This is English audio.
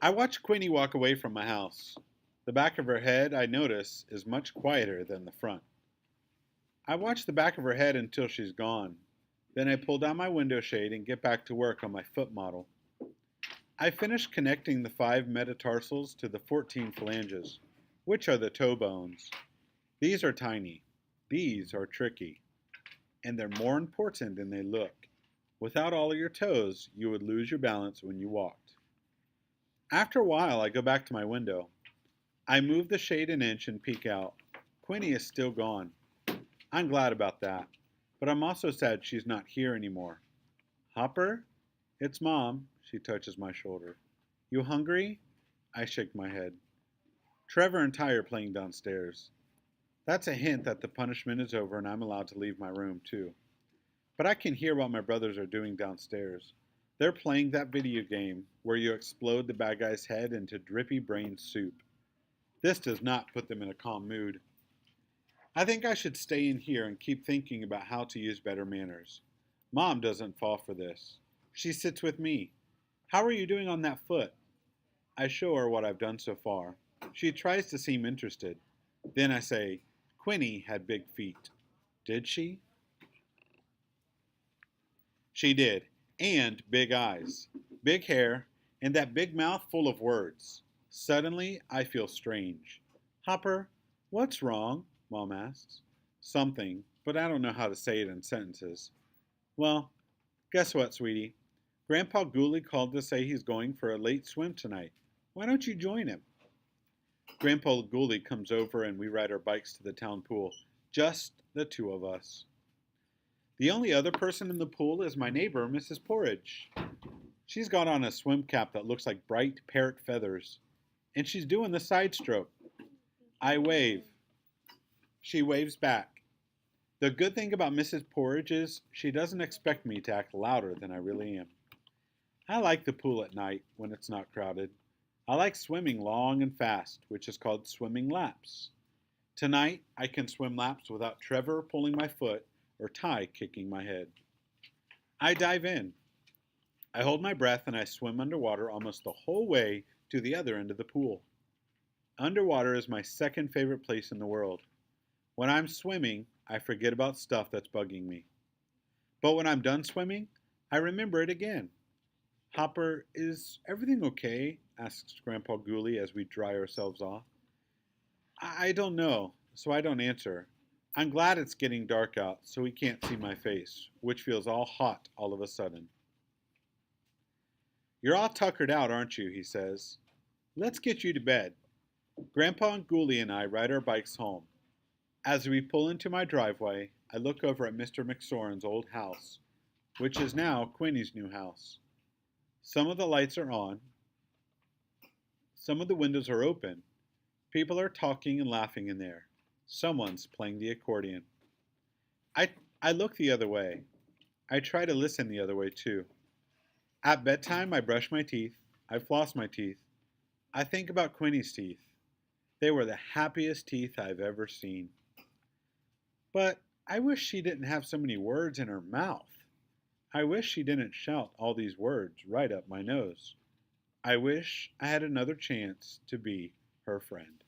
I watch Quinny walk away from my house. The back of her head, I notice, is much quieter than the front. I watch the back of her head until she's gone. Then I pull down my window shade and get back to work on my foot model. I finish connecting the 5 metatarsals to the 14 phalanges, which are the toe bones. These are tiny. These are tricky. And they're more important than they look. Without all of your toes, you would lose your balance when you walked. After a while, I go back to my window. I move the shade an inch and peek out. Quinny is still gone. I'm glad about that, but I'm also sad she's not here anymore. Hopper? It's Mom. She touches my shoulder. You hungry? I shake my head. Trevor and Ty are playing downstairs. That's a hint that the punishment is over and I'm allowed to leave my room too. But I can hear what my brothers are doing downstairs. They're playing that video game where you explode the bad guy's head into drippy brain soup. This does not put them in a calm mood. I think I should stay in here and keep thinking about how to use better manners. Mom doesn't fall for this. She sits with me. How are you doing on that foot? I show her what I've done so far. She tries to seem interested. Then I say, Quinny had big feet. Did she? She did. And big eyes, big hair, and that big mouth full of words. Suddenly, I feel strange. Hopper, what's wrong? Mom asks. Something, but I don't know how to say it in sentences. Well, guess what, sweetie? Grandpa Gooley called to say he's going for a late swim tonight. Why don't you join him? Grandpa Gooley comes over and we ride our bikes to the town pool. Just the two of us. The only other person in the pool is my neighbor, Mrs. Porridge. She's got on a swim cap that looks like bright parrot feathers, and she's doing the side stroke. I wave. She waves back. The good thing about Mrs. Porridge is she doesn't expect me to act louder than I really am. I like the pool at night when it's not crowded. I like swimming long and fast, which is called swimming laps. Tonight, I can swim laps without Trevor pulling my foot or Ty kicking my head. I dive in. I hold my breath and I swim underwater almost the whole way to the other end of the pool. Underwater is my second favorite place in the world. When I'm swimming, I forget about stuff that's bugging me. But when I'm done swimming, I remember it again. Hopper, is everything okay? Asks Grandpa Gooley as we dry ourselves off. I don't know, so I don't answer. I'm glad it's getting dark out so he can't see my face, which feels all hot all of a sudden. You're all tuckered out, aren't you? He says. Let's get you to bed. Grandpa and Gooley and I ride our bikes home. As we pull into my driveway, I look over at Mr. McSorin's old house, which is now Quinny's new house. Some of the lights are on. Some of the windows are open. People are talking and laughing in there. Someone's playing the accordion. I look the other way. I try to listen the other way too. At bedtime, I brush my teeth. I floss my teeth. I think about Quinny's teeth. They were the happiest teeth I've ever seen. But I wish she didn't have so many words in her mouth. I wish she didn't shout all these words right up my nose. I wish I had another chance to be her friend.